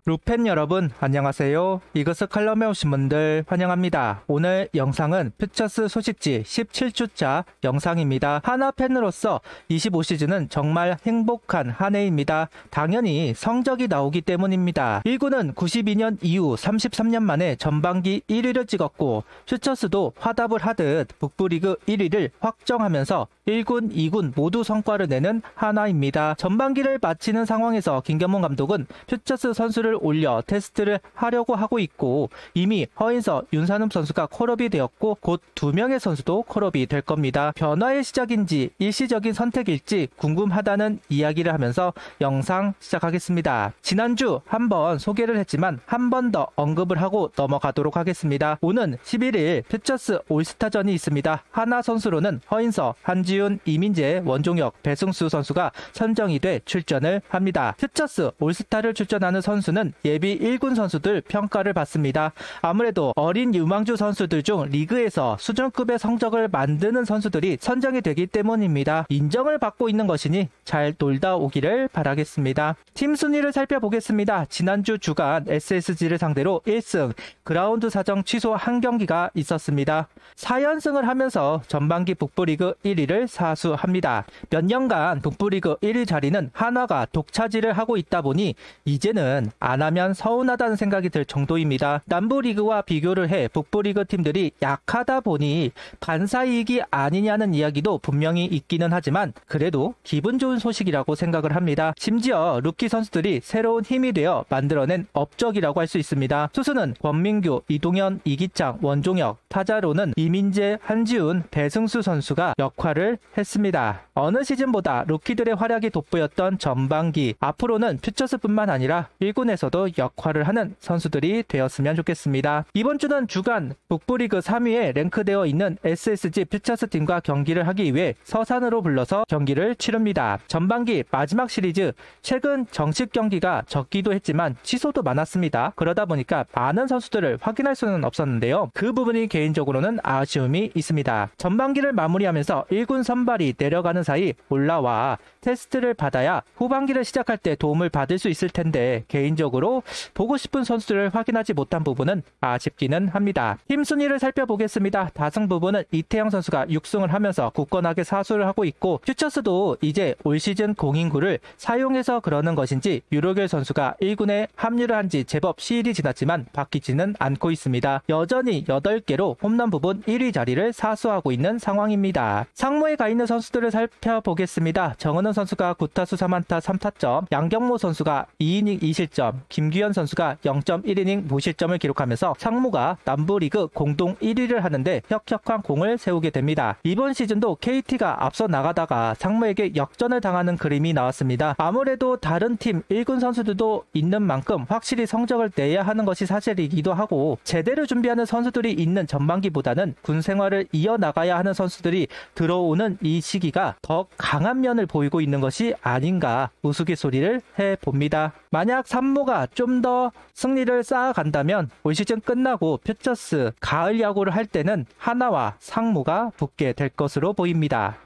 루팬 여러분 안녕하세요. 이것을 칼럼에 오신 분들 환영합니다. 오늘 영상은 퓨처스 소식지 17주차 영상입니다. 하나 팬으로서 25시즌은 정말 행복한 한 해입니다. 당연히 성적이 나오기 때문입니다. 1군은 92년 이후 33년 만에 전반기 1위를 찍었고 퓨처스도 화답을 하듯 북부리그 1위를 확정하면서 1군, 2군 모두 성과를 내는 하나입니다. 전반기를 마치는 상황에서 김경문 감독은 퓨처스 선수를 올려 테스트를 하려고 하고 있고 이미 허인서, 윤산흠 선수가 콜업이 되었고 곧 2명의 선수도 콜업이 될 겁니다. 변화의 시작인지 일시적인 선택일지 궁금하다는 이야기를 하면서 영상 시작하겠습니다. 지난주 한번 소개를 했지만 한 번 더 언급을 하고 넘어가도록 하겠습니다. 오는 11일 퓨처스 올스타전이 있습니다. 하나 선수로는 허인서, 한지훈, 이민재, 원종혁, 배승수 선수가 선정이 돼 출전을 합니다. 퓨처스 올스타를 출전하는 선수는 예비 1군 선수들 평가를 받습니다. 아무래도 어린 유망주 선수들 중 리그에서 수준급의 성적을 만드는 선수들이 선정이 되기 때문입니다. 인정을 받고 있는 것이니 잘 놀다 오기를 바라겠습니다. 팀 순위를 살펴보겠습니다. 지난주 주간 SSG를 상대로 1승, 그라운드 사정 취소 한 경기가 있었습니다. 4연승을 하면서 전반기 북부리그 1위를 사수합니다. 몇 년간 북부리그 1위 자리는 한화가 독차지를 하고 있다 보니 이제는 안 하면 서운하다는 생각이 들 정도입니다. 남부리그와 비교를 해 북부리그 팀들이 약하다 보니 반사이익이 아니냐는 이야기도 분명히 있기는 하지만 그래도 기분 좋은 소식이라고 생각을 합니다. 심지어 루키 선수들이 새로운 힘이 되어 만들어낸 업적이라고 할 수 있습니다. 투수는 권민규, 이동현, 이기창, 원종혁, 타자로는 이민재, 한지훈, 배승수 선수가 역할을 했습니다. 어느 시즌보다 루키들의 활약이 돋보였던 전반기, 앞으로는 퓨처스뿐만 아니라 1군에서도 역할을 하는 선수들이 되었으면 좋겠습니다. 이번 주는 주간 북부리그 3위에 랭크되어 있는 SSG 퓨처스 팀과 경기를 하기 위해 서산으로 불러서 경기를 치릅니다. 전반기 마지막 시리즈, 최근 정식 경기가 적기도 했지만 취소도 많았습니다. 그러다 보니까 많은 선수들을 확인할 수는 없었는데요. 그 부분이 개인적으로는 아쉬움이 있습니다. 전반기를 마무리하면서 1군 선발이 내려가는 사이 올라와 테스트를 받아야 후반기를 시작할 때 도움을 받을 수 있을 텐데 개인적으로 보고 싶은 선수들을 확인하지 못한 부분은 아쉽기는 합니다. 팀 순위를 살펴보겠습니다. 다승 부분은 이태영 선수가 6승을 하면서 굳건하게 사수를 하고 있고 퓨처스도 이제 올 시즌 공인구를 사용해서 그러는 것인지 유로겔 선수가 1군에 합류를 한 지 제법 시일이 지났지만 바뀌지는 않고 있습니다. 여전히 8개로 홈런 부분 1위 자리를 사수하고 있는 상황입니다. 상무에 가 있는 선수들을 살펴보겠습니다. 정은우 선수가 9타수 3안타 3타점, 양경모 선수가 2이닝 2실점, 김규현 선수가 0.1이닝 무실점을 기록하면서 상무가 남부리그 공동 1위를 하는데 혁혁한 공을 세우게 됩니다. 이번 시즌도 KT가 앞서 나가다가 상무에게 역전을 당하는 그림이 나왔습니다. 아무래도 다른 팀 1군 선수들도 있는 만큼 확실히 성적을 내야 하는 것이 사실이기도 하고 제대로 준비하는 선수들이 있는 전반기보다는 군 생활을 이어나가야 하는 선수들이 들어오는 이 시기가 더 강한 면을 보이고 있는 것이 아닌가 우스갯소리를 해봅니다. 만약 산모가 좀 더 승리를 쌓아간다면 올 시즌 끝나고 퓨처스 가을 야구를 할 때는 하나와 상무가 붙게 될 것으로 보입니다.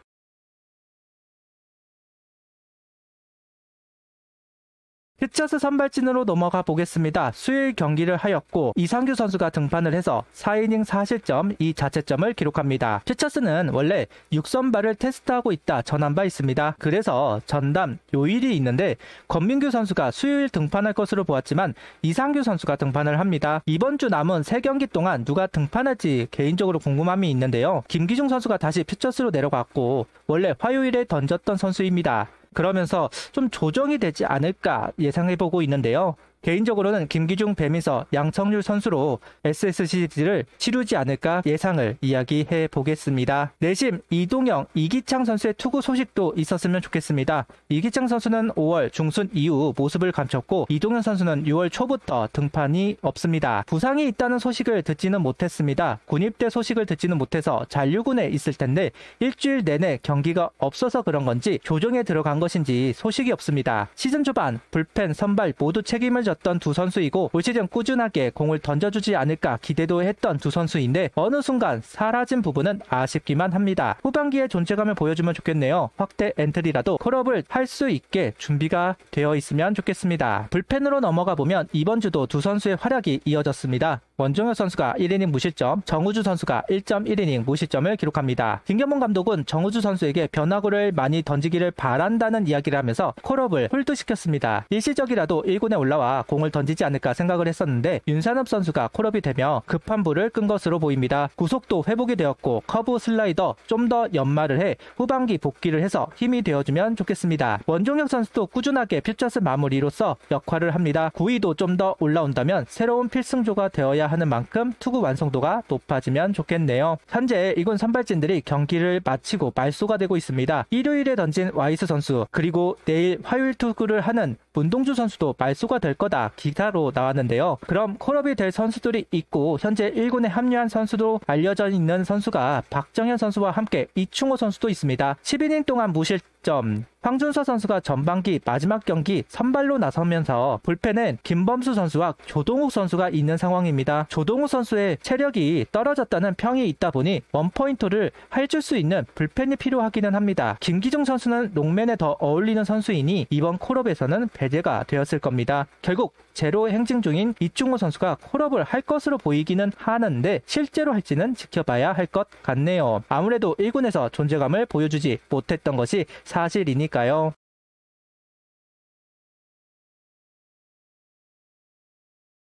퓨처스 선발진으로 넘어가 보겠습니다. 수요일 경기를 하였고 이상규 선수가 등판을 해서 4이닝 4실점 2자책점을 기록합니다. 퓨처스는 원래 6선발을 테스트하고 있다 전한 바 있습니다. 그래서 전담 요일이 있는데 권민규 선수가 수요일 등판할 것으로 보았지만 이상규 선수가 등판을 합니다. 이번 주 남은 3경기 동안 누가 등판할지 개인적으로 궁금함이 있는데요. 김기중 선수가 다시 퓨처스로 내려갔고 원래 화요일에 던졌던 선수입니다. 그러면서 좀 조정이 되지 않을까 예상해보고 있는데요. 개인적으로는 김기중, 배민서, 양청률 선수로 SSG를 치르지 않을까 예상을 이야기해 보겠습니다. 내심 이동영, 이기창 선수의 투구 소식도 있었으면 좋겠습니다. 이기창 선수는 5월 중순 이후 모습을 감췄고 이동영 선수는 6월 초부터 등판이 없습니다. 부상이 있다는 소식을 듣지는 못했습니다. 군입대 소식을 듣지는 못해서 잔류군에 있을 텐데 일주일 내내 경기가 없어서 그런 건지 조정에 들어간 것인지 소식이 없습니다. 시즌 초반 불펜, 선발 모두 책임을 보여줬던 두 선수이고 올 시즌 꾸준하게 공을 던져주지 않을까 기대도 했던 두 선수인데 어느 순간 사라진 부분은 아쉽기만 합니다. 후반기에 존재감을 보여주면 좋겠네요. 확대 엔트리라도 콜업을 할 수 있게 준비가 되어 있으면 좋겠습니다. 불펜으로 넘어가 보면 이번 주도 두 선수의 활약이 이어졌습니다. 원종혁 선수가 1이닝 무실점, 정우주 선수가 1.1이닝 무실점을 기록합니다. 김경문 감독은 정우주 선수에게 변화구를 많이 던지기를 바란다는 이야기를 하면서 콜업을 홀드시켰습니다. 일시적이라도 1군에 올라와 공을 던지지 않을까 생각을 했었는데 윤산엽 선수가 콜업이 되며 급한 불을 끈 것으로 보입니다. 구속도 회복이 되었고 커브 슬라이더 좀 더 연마를 해 후반기 복귀를 해서 힘이 되어주면 좋겠습니다. 원종혁 선수도 꾸준하게 퓨처스 마무리로서 역할을 합니다. 구위도 좀 더 올라온다면 새로운 필승조가 되어야 하는 만큼 투구 완성도가 높아지면 좋겠네요. 현재 1군 선발진들이 경기를 마치고 말소가 되고 있습니다. 일요일에 던진 와이스 선수 그리고 내일 화요일 투구를 하는 문동주 선수도 말소가 될 거다 기사로 나왔는데요. 그럼 콜업이 될 선수들이 있고 현재 1군에 합류한 선수도 알려져 있는 선수가 박정현 선수와 함께 이충호 선수도 있습니다. 12이닝 동안 무실점. 황준서 선수가 전반기 마지막 경기 선발로 나서면서 불펜은 김범수 선수와 조동욱 선수가 있는 상황입니다. 조동욱 선수의 체력이 떨어졌다는 평이 있다 보니 원포인트를 해줄 수 있는 불펜이 필요하기는 합니다. 김기중 선수는 롱맨에 더 어울리는 선수이니 이번 콜업에서는 배제가 되었을 겁니다. 결국 제로 행진 중인 이충호 선수가 콜업을 할 것으로 보이기는 하는데 실제로 할지는 지켜봐야 할 것 같네요. 아무래도 1군에서 존재감을 보여주지 못했던 것이 사실이니까요.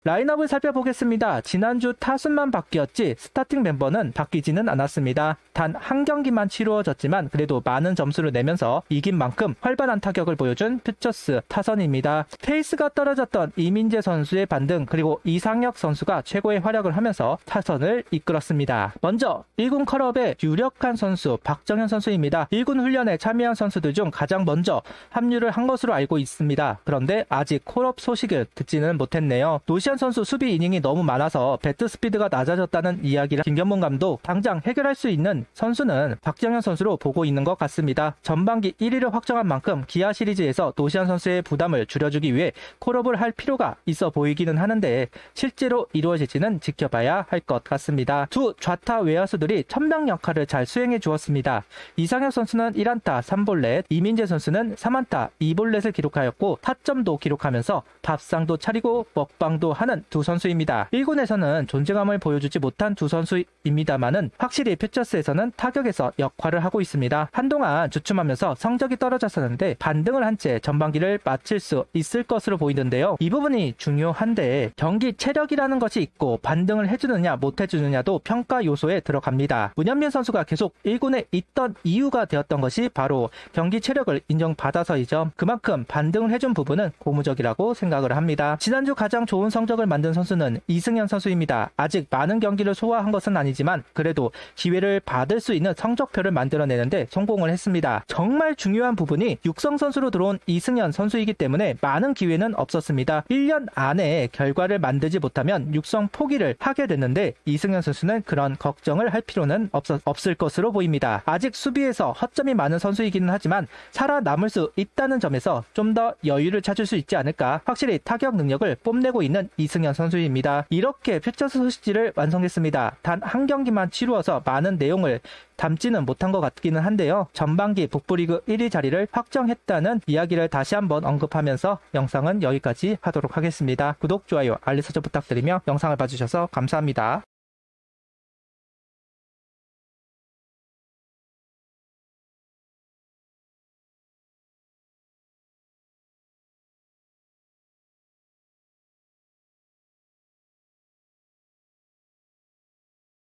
라인업을 살펴보겠습니다. 지난주 타순만 바뀌었지 스타팅 멤버는 바뀌지는 않았습니다. 단 한 경기만 치루어졌지만 그래도 많은 점수를 내면서 이긴 만큼 활발한 타격을 보여준 퓨처스 타선입니다. 페이스가 떨어졌던 이민재 선수의 반등 그리고 이상혁 선수가 최고의 활약을 하면서 타선을 이끌었습니다. 먼저 1군 컬업의 유력한 선수 박정현 선수입니다. 1군 훈련에 참여한 선수들 중 가장 먼저 합류를 한 것으로 알고 있습니다. 그런데 아직 콜업 소식을 듣지는 못했네요. 노시안 선수 수비 이닝이 너무 많아서 배트 스피드가 낮아졌다는 이야기를 김경문 감독 당장 해결할 수 있는 선수는 박정현 선수로 보고 있는 것 같습니다. 전반기 1위를 확정한 만큼 기아 시리즈에서 노시안 선수의 부담을 줄여주기 위해 콜업을 할 필요가 있어 보이기는 하는데 실제로 이루어질지는 지켜봐야 할 것 같습니다. 두 좌타 외야수들이 천명 역할을 잘 수행해 주었습니다. 이상혁 선수는 1안타 3볼넷, 이민재 선수는 3안타 2볼넷을 기록하였고 타점도 기록하면서 밥상도 차리고 먹방도 하는 두 선수입니다. 1군에서는 존재감을 보여주지 못한 두 선수입니다만은 확실히 퓨처스에서는 타격에서 역할을 하고 있습니다. 한동안 주춤하면서 성적이 떨어졌었는데 반등을 한 채 전반기를 마칠 수 있을 것으로 보이는데요. 이 부분이 중요한데 경기 체력이라는 것이 있고 반등을 해주느냐 못해주느냐도 평가 요소에 들어갑니다. 문현민 선수가 계속 1군에 있던 이유가 되었던 것이 바로 경기 체력을 인정받아서이죠. 그만큼 반등을 해준 부분은 고무적이라고 생각을 합니다. 지난주 가장 좋은 성적을 만든 선수는 이승현 선수입니다. 아직 많은 경기를 소화한 것은 아니지만 그래도 기회를 받을 수 있는 성적표를 만들어내는데 성공을 했습니다. 정말 중요한 부분이 육성 선수로 들어온 이승현 선수이기 때문에 많은 기회는 없었습니다. 1년 안에 결과를 만들지 못하면 육성 포기를 하게 됐는데 이승현 선수는 그런 걱정을 할 필요는 없을 것으로 보입니다. 아직 수비에서 허점이 많은 선수이기는 하지만 살아남을 수 있다는 점에서 좀 더 여유를 찾을 수 있지 않을까. 확실히 타격 능력을 뽐내고 있는 이승현 선수입니다. 이렇게 퓨처스 소식지를 완성했습니다. 단 한 경기만 치루어서 많은 내용을 담지는 못한 것 같기는 한데요. 전반기 북부리그 1위 자리를 확정했다는 이야기를 다시 한번 언급하면서 영상은 여기까지 하도록 하겠습니다. 구독, 좋아요, 알림 설정 부탁드리며 영상을 봐주셔서 감사합니다.